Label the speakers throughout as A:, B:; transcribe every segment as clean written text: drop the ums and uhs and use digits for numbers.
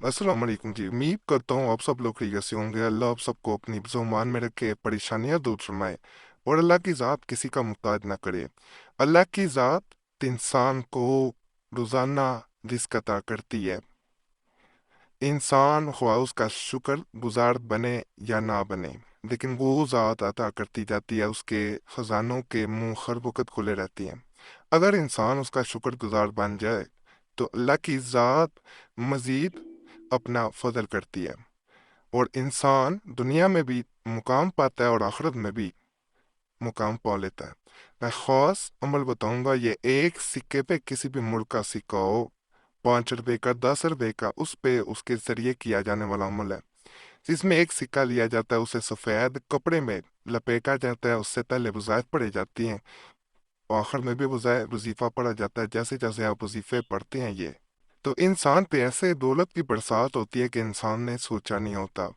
A: अस्सलाम वालेकुम जी। उम्मीद करता हूँ आप सब लोग खैरियत से होंगे। अल्लाह आप सबको अपनी ज़ुबान में रखे, परेशानियां दूर फरमाए और अल्लाह की ज़ात किसी का मुहताज ना करे। अल्लाह की ज़ात इंसान को रोज़ाना रिज़्क अता करती है। इंसान ख्वाह उसका शुक्र गुजार बने या ना बने, लेकिन वो ज़ात अता करती जाती है, उसके ख़जानों के मुंह हर वक्त खुले रहती हैं। अगर इंसान उसका शुक्र गुजार बन जाए तो अल्लाह की ज़ात मज़ीद अपना फजल करती है और इंसान दुनिया में भी मुकाम पाता है और आखिरत में भी मुकाम पा लेता है। मैं ख़ास अमल बताऊंगा। ये एक सिक्के पे किसी भी मुल्क का सिक्का हो, 5 रुपए का, 10 रुपए का, उस पे उसके जरिए किया जाने वाला अमल है। जिसमें एक सिक्का लिया जाता है, उसे सफ़ेद कपड़े में लपेटा जाता है, उससे पहले वज़ाइफ पढ़ी जाती हैं, आखिर में भी वजीफा पढ़ा जाता है। जैसे जैसे आप वजीफे पढ़ते हैं ये तो इंसान पे ऐसे दौलत की बरसात होती है कि इंसान ने सोचा नहीं होता।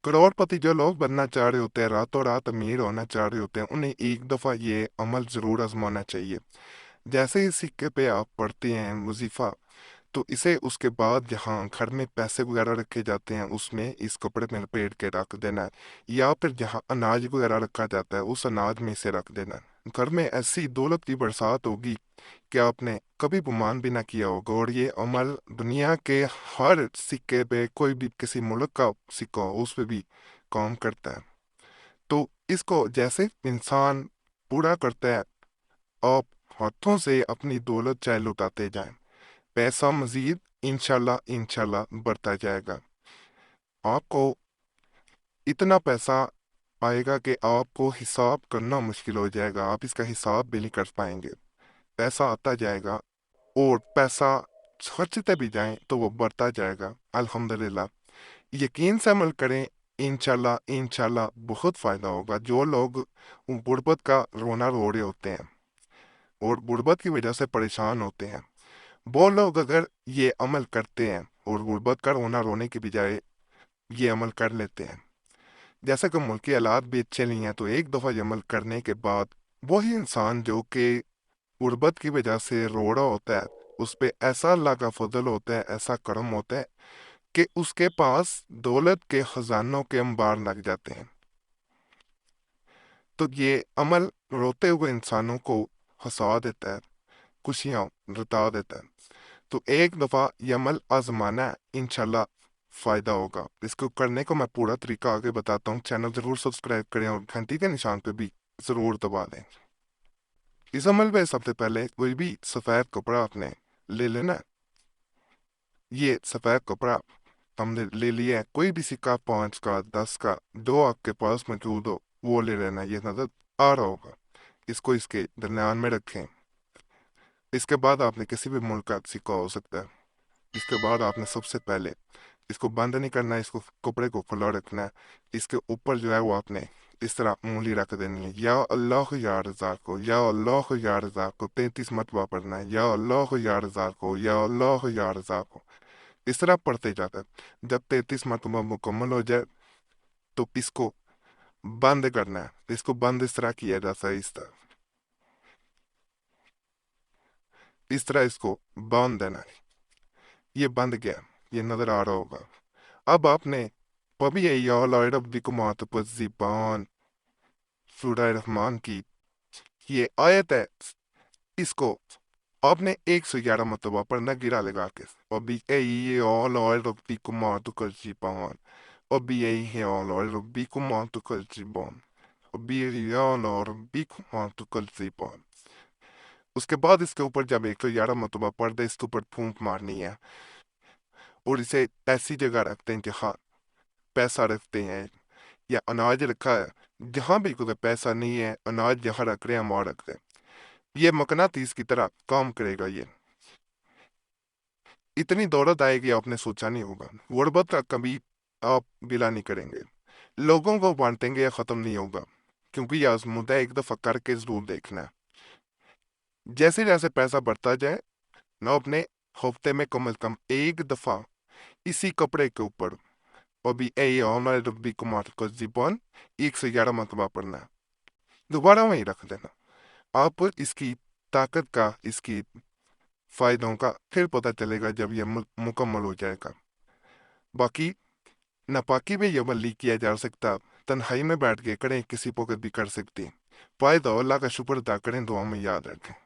A: करोड़पति जो लोग बनना चाह रहे होते हैं, रातों रात अमीर होना चाह रहे होते हैं, उन्हें एक दफ़ा ये अमल ज़रूर आजमाना चाहिए। जैसे ही सिक्के पे आप पढ़ते हैं वजीफा, तो इसे उसके बाद जहाँ घर में पैसे वगैरह रखे जाते हैं उसमें इस कपड़े में लपेट के रख देना है, या फिर जहाँ अनाज वगैरह रखा जाता है उस अनाज में इसे रख देना है। घर में ऐसी दौलत की बरसात होगी कि आपने कभी गुमान भी ना किया होगा। और ये अमल दुनिया के हर सिक्के पे, कोई भी किसी मुल्क का सिक्का हो उस पे भी काम करता है। तो इसको जैसे इंसान पूरा करता है, आप हाथों से अपनी दौलत चाहे लुटाते जाएं, पैसा मजीद इंशाल्लाह इंशाल्लाह बढ़ता जाएगा। आपको इतना पैसा आएगा कि आपको हिसाब करना मुश्किल हो जाएगा, आप इसका हिसाब भी नहीं कर पाएंगे। पैसा आता जाएगा और पैसा खर्चते भी जाएं तो वो बढ़ता जाएगा। अल्हम्दुलिल्लाह, यकीन से अमल करें, इंशाल्लाह इंशाल्लाह बहुत फ़ायदा होगा। जो लोग गुर्बत का रोना रो रहे होते हैं और गुर्बत की वजह से परेशान होते हैं, वो लोग अगर ये अमल करते हैं और गुर्बत का रोना रोने की बजाय ये अमल कर लेते हैं, जैसे कि मुल्क के हालात भी अच्छे नहीं हैं, तो एक दफ़ा ये अमल करने के बाद वही इंसान जो कि गुर्बत की वजह से रो रहा होता है, उस पे ऐसा अल्लाह का फजल होता है, ऐसा करम होता है कि उसके पास दौलत के खजानों के अंबार लग जाते हैं। तो ये अमल रोते हुए इंसानों को हंसा देता है, खुशियाँ लुटा देता है। तो एक दफ़ा ये अमल आजमाना है, इंशाल्लाह फ़ायदा होगा। इसको करने को मैं पूरा तरीका आगे बताता हूँ। चैनल ज़रूर सब्सक्राइब करें और घंटी के निशान पे भी ज़रूर दबा दें। इस अमल में सबसे पहले कोई भी सफ़ेद कपड़ा आपने ले लेना है। ये सफ़ेद कपड़ा हमने ले लिया है, कोई भी सिक्का 5 का, 10 का, जो आपके पास मौजूद हो वो ले लेना। ये नजर आ रहा होगा, इसको इसके दरमियान में रखें। इसके बाद आपने किसी भी मुल्क का सिक्का हो सकता है। इसके बाद आपने सबसे पहले इसको बंद नहीं करना है, इसको कपड़े को खुला रखना है। इसके ऊपर जो है वो आपने इस तरह उंगली रख देनी है। या अल्लाह या रज़ा को, या अल्लाह या रज़ा को 33 मरतबा पढ़ना है। या अल्लाह या रज़ा को, या अल्लाह या रज़ा को, इस तरह पढ़ते जाता है। जब 33 मरतबा मुकम्मल हो जाए तो इसको बंद करना है। इसको बंद इस तरह किया जाता है, इस तरह इसको बांध देना है। ये बंद गया, ये नजर आ रहा होगा। अब आपने पढ़ी है या रब्बिकुम ज़िबान, सूरह रहमान की ये आयत है। इसको आपने 111 मरतबा पढ़ना गिरा लगा के। अभी रब्बिकुम ज़िबान, अभी रब्बिकुम ज़िबान, अभी रब्बिकुम ज़िबान। उसके बाद इसके ऊपर जब 111 मरतबा पढ़ दे, इसके ऊपर फूंक मारनी है और इसे ऐसी जगह रखते हैं जहाँ पैसा रखते हैं या अनाज रखा है। जहां भी कोई पैसा नहीं है, अनाज जहां रख रहे हैं वहां रख रहे हैं। ये मकनातीस की तरह काम करेगा। ये इतनी दौलत आएगी आपने सोचा नहीं होगा। गुर्बत का कभी आप गिला नहीं करेंगे, लोगों को बांटेंगे, ये खत्म नहीं होगा, क्योंकि ये आजमूदा है, एक दफा करके जरूर देखना है। जैसे जैसे पैसा बढ़ता जाए ना, अपने हफ्ते में कम से कम एक दफा इसी कपड़े के ऊपर अभी ए ऑनलाइन रब्बी कुमार को जीवन 111 मरतबा पढ़ना है, दोबारा वहीं रख देना। आप इसकी ताकत का, इसकी फायदों का फिर पता चलेगा जब ये मुकम्मल हो जाएगा। باقی ناپاکی میں یہ عمل نہیں کیا جا سکتا، تنہائی میں بیٹھ کے کریں، کسی وقت بھی کر سکتے ہیں۔ پائے دو، اللہ کا شکر ادا کریں، دعا میں یاد رکھیں۔